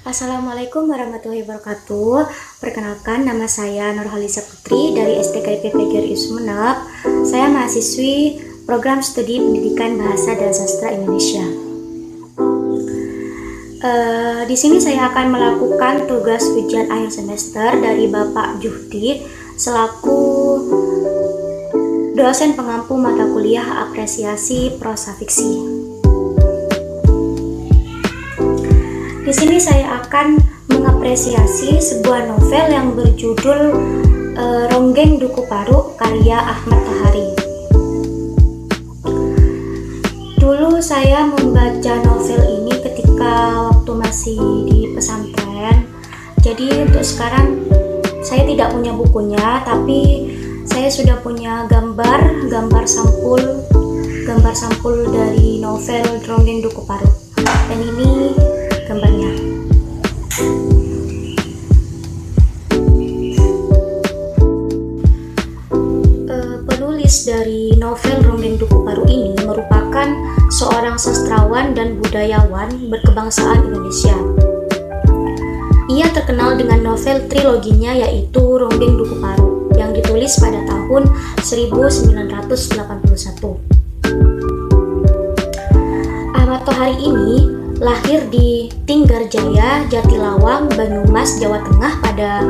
Assalamualaikum warahmatullahi wabarakatuh. Perkenalkan, nama saya Nurhalisa Putri dari STKIP PGRI Sumeneb. Saya mahasiswi Program Studi Pendidikan Bahasa dan Sastra Indonesia. Di sini saya akan melakukan tugas ujian akhir semester dari Bapak Juhdi selaku dosen pengampu mata kuliah apresiasi prosa fiksi. Di sini saya akan mengapresiasi sebuah novel yang berjudul Ronggeng Duku Paru karya Ahmad Tohari. Dulu saya membaca novel ini ketika waktu masih di pesantren. Jadi untuk sekarang saya tidak punya bukunya, tapi saya sudah punya gambar sampul dari novel Ronggeng Duku Paru. Dan ini gambarnya. Penulis dari novel Ronggeng Duku Paru ini merupakan seorang sastrawan dan budayawan berkebangsaan Indonesia. Ia terkenal dengan novel triloginya yaitu Ronggeng Duku Paru yang ditulis pada tahun 1981. Ahmad Tohari ini lahir di Tinggarjaya, Jatilawang, Banyumas, Jawa Tengah pada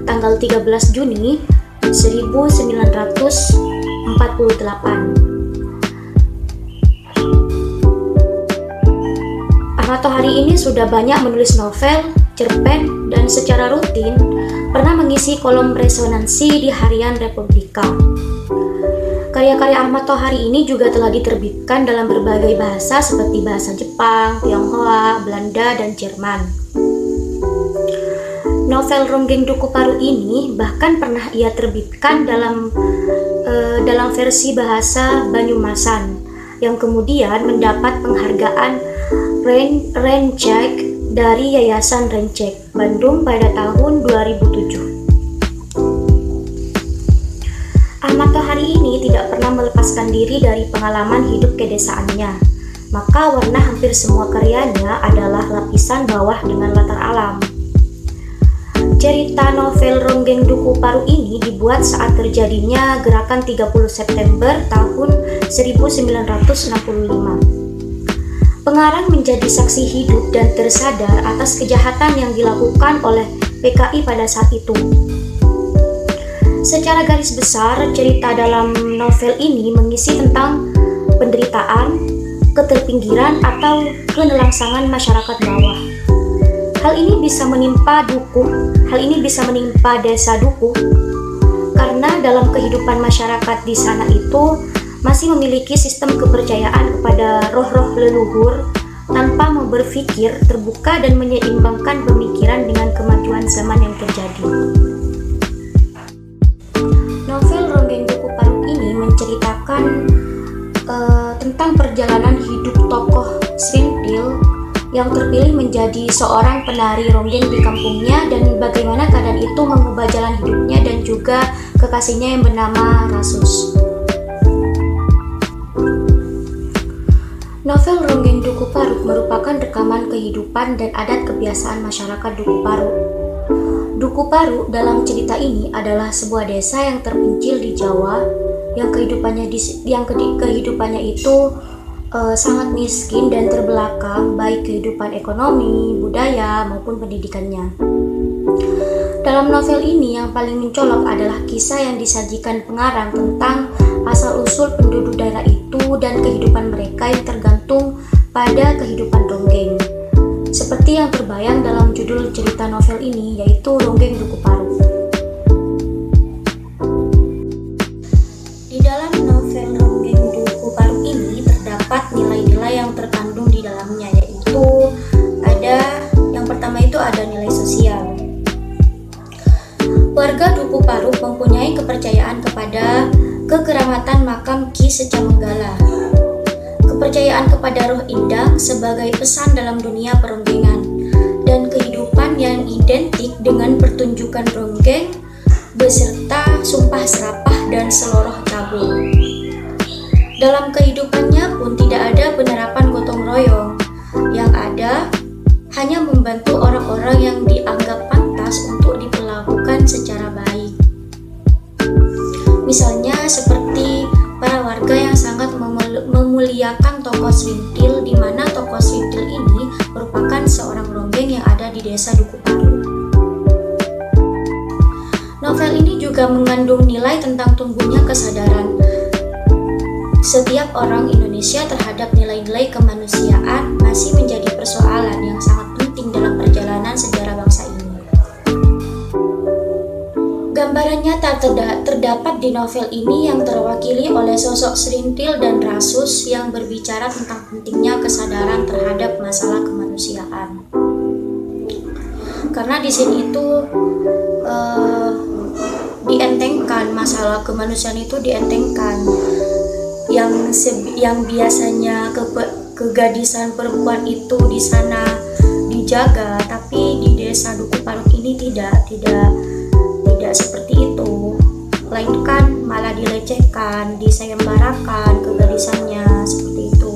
tanggal 13 Juni 1948. Ahmad Tohari ini sudah banyak menulis novel, cerpen, dan secara rutin pernah mengisi kolom resonansi di harian Republika. Karya-karya Ahmad Tohari ini juga telah diterbitkan dalam berbagai bahasa seperti bahasa Jepang, Tionghoa, Belanda, dan Jerman. Novel Ronggeng Duku Paru ini bahkan pernah ia terbitkan dalam versi bahasa Banyumasan yang kemudian mendapat penghargaan Rencek dari Yayasan Rencek Bandung pada tahun 2007. Ahmad Tohari ini tidak pernah melepaskan diri dari pengalaman hidup kedesaannya, maka warna hampir semua karyanya adalah lapisan bawah dengan latar alam. Cerita novel Ronggeng Duku Paru ini dibuat saat terjadinya gerakan 30 September tahun 1965. Pengarang menjadi saksi hidup dan tersadar atas kejahatan yang dilakukan oleh PKI pada saat itu. Secara garis besar, cerita dalam novel ini mengisi tentang penderitaan, keterpinggiran, atau kenelangsangan masyarakat bawah. Hal ini bisa menimpa desa Duku, karena dalam kehidupan masyarakat di sana itu masih memiliki sistem kepercayaan kepada roh-roh leluhur tanpa berpikir terbuka dan menyeimbangkan pemikiran dengan kemajuan zaman yang terjadi. Novel Ronggeng Duku Paru ini menceritakan tentang perjalanan hidup tokoh Srintil yang terpilih menjadi seorang penari ronggeng di kampungnya dan bagaimana keadaan itu mengubah jalan hidupnya dan juga kekasihnya yang bernama Rasus. Novel Ronggeng Duku Paru merupakan rekaman kehidupan dan adat kebiasaan masyarakat Duku Paru. Duku Paru dalam cerita ini adalah sebuah desa yang terpencil di Jawa yang kehidupannya itu sangat miskin dan terbelakang baik kehidupan ekonomi, budaya maupun pendidikannya. Dalam novel ini yang paling mencolok adalah kisah yang disajikan pengarang tentang asal-usul penduduk daerah itu dan kehidupan mereka yang tergantung pada kehidupan ronggeng. Seperti yang terbayang dalam judul cerita novel ini, yaitu Ronggeng Duku Paru. Di dalam novel Ronggeng Duku Paru ini terdapat nilai-nilai yang terkandung di dalamnya, yaitu yang pertama itu ada nilai sosial. Warga Duku Paru mempunyai kepercayaan kepada kekeramatan makam Ki Secamenggala. Kepercayaan kepada roh indang sebagai pesan dalam dunia peronggengan dan kehidupan yang identik dengan pertunjukan ronggeng beserta sumpah serapah dan seloroh tabu. Dalam kehidupannya pun tidak ada penerapan gotong royong, yang ada hanya membantu orang-orang mana tokoh Srintil ini merupakan seorang ronggeng yang ada di desa Duku Paru. Novel ini juga mengandung nilai tentang tumbuhnya kesadaran setiap orang Indonesia terhadap nilai-nilai kemanusiaan masih menjadi persoalan yang sangat penting dalam perjalanan sejarah bangsa ini. Gambaran nyata terdapat di novel ini yang terwakili oleh sosok Srintil dan Rasus yang berbicara tentang pentingnya kesadaran terhadap masalah kemanusiaan. Karena di sini itu dientengkan, masalah kemanusiaan itu dientengkan. Yang biasanya kegadisan perempuan itu di sana dijaga, tapi di desa Duku Paru ini tidak seperti itu, melainkan malah dilecehkan, disayembarakan kegadisannya seperti itu.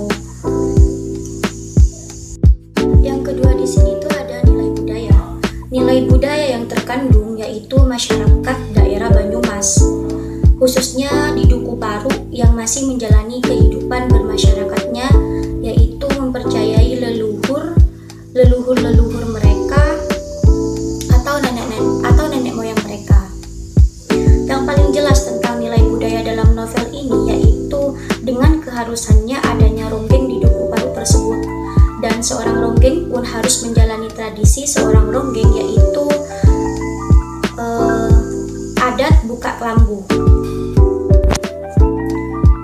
Yang kedua di sini tuh ada nilai budaya. Nilai budaya yang terkandung yaitu masyarakat daerah Banyumas, khususnya di Duku Paru yang masih menjalani kehidupan bermasyarakatnya, yaitu mempercayai leluhur mereka atau nenek moyang mereka. Yang paling jelas tentang nilai budaya dalam novel ini yaitu dengan keharusannya adanya ronggeng di Duku Paru tersebut, dan seorang ronggeng pun harus menjalani tradisi seorang ronggeng yaitu adat buka kelambu.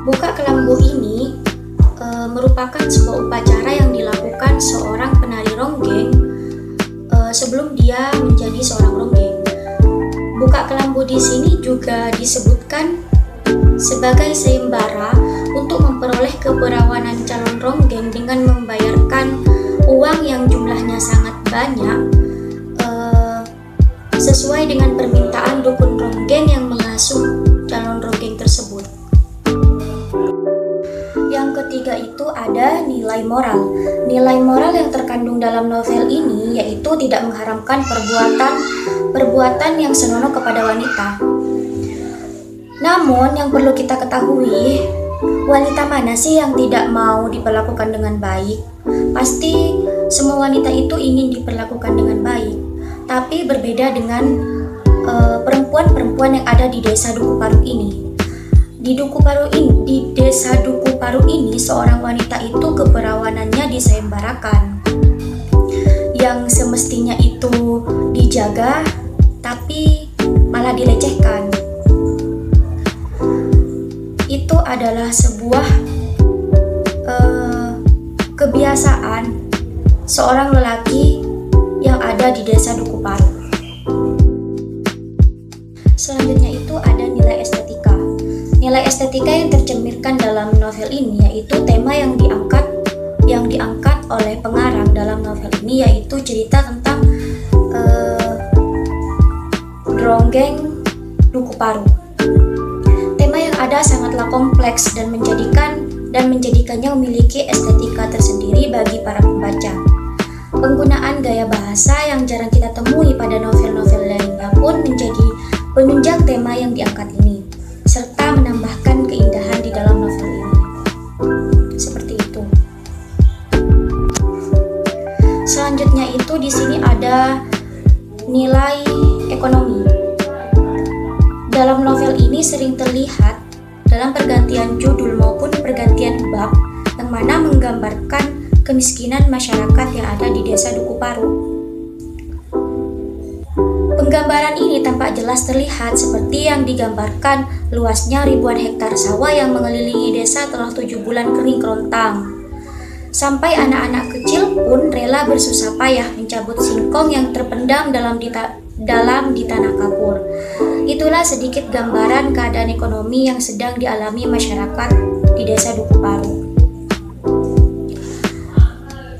Buka kelambu ini merupakan sebuah upacara yang dilakukan seorang penari ronggeng sebelum dia menjadi seorang ronggeng. Buka kelambu di sini juga disebutkan sebagai sayembara untuk memperoleh keperawanan calon ronggeng dengan membayarkan uang yang jumlahnya sangat banyak sesuai dengan permintaan dukun ronggeng yang mengasuh calon ronggeng tersebut. Yang ketiga itu ada nilai moral. Nilai moral yang terkandung dalam novel ini yaitu tidak mengharamkan perbuatan yang senonoh kepada wanita. Namun yang perlu kita ketahui, wanita mana sih yang tidak mau diperlakukan dengan baik? Pasti semua wanita itu ingin diperlakukan dengan baik. Tapi berbeda dengan perempuan-perempuan yang ada di desa Duku Paru ini. Di desa Duku Paru ini seorang wanita itu keperawanannya disayembarakan. Yang semestinya itu dijaga tapi malah dilecehkan. Itu adalah sebuah kebiasaan seorang lelaki yang ada di desa Duku Paru. Selanjutnya itu ada nilai estetika. Nilai estetika yang tercerminkan dalam novel ini yaitu tema yang diangkat oleh pengarang dalam novel ini, yaitu cerita tentang ronggeng Duku Paru. Tema yang ada sangatlah kompleks dan menjadikannya memiliki estetika tersendiri bagi para pembaca. Penggunaan gaya bahasa yang jarang kita temui pada novel-novel lainnya pun menjadi penunjang tema yang diangkat ini, serta menambahkan keindahan di dalam novel ini. Seperti itu. Selanjutnya itu di sini ada nilai ekonomi. Dalam novel ini sering terlihat dalam pergantian judul maupun pergantian bab yang mana menggambarkan kemiskinan masyarakat yang ada di desa Duku Paru. Penggambaran ini tampak jelas terlihat seperti yang digambarkan luasnya ribuan hektar sawah yang mengelilingi desa telah 7 bulan kering kerontang. Sampai anak-anak kecil pun rela bersusah payah mencabut singkong yang terpendam dalam di tanah kapur. Itulah sedikit gambaran keadaan ekonomi yang sedang dialami masyarakat di desa Duku Paru.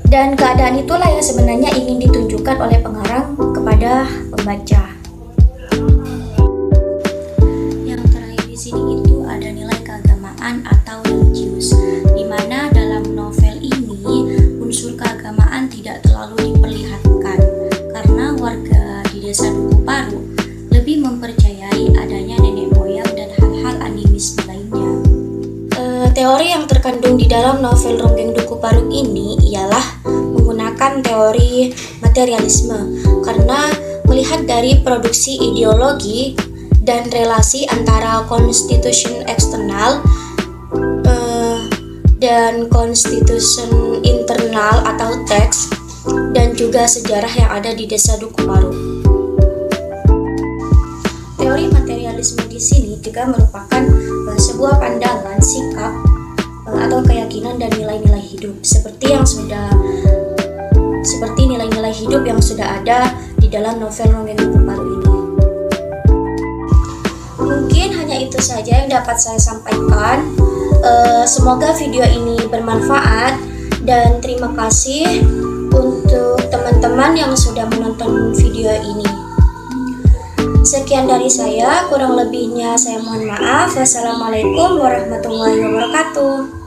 Dan keadaan itulah yang sebenarnya ingin ditunjukkan oleh pengarang kepada pembaca. Yang terakhir di sini itu ada nilai keagamaan atau religius, di mana dalam novel ini unsur keagamaan tidak terlalu diperlihatkan karena warga di desa Duku Paru lebih mempercayai adanya nenek moyang dan hal-hal animisme lainnya. Teori yang terkandung di dalam novel Ronggeng Duku Paru ini merupakan teori materialisme karena melihat dari produksi ideologi dan relasi antara constitution eksternal dan constitution internal atau teks, dan juga sejarah yang ada di Desa Duku Paru. Teori materialisme di sini juga merupakan sebuah pandangan, sikap atau keyakinan dan nilai-nilai hidup seperti nilai-nilai hidup yang sudah ada di dalam novel Nongeng Duku Paru ini. Mungkin hanya itu saja yang dapat saya sampaikan. Semoga video ini bermanfaat dan terima kasih untuk teman-teman yang sudah menonton video ini. Sekian dari saya, kurang lebihnya saya mohon maaf. Wassalamualaikum warahmatullahi wabarakatuh.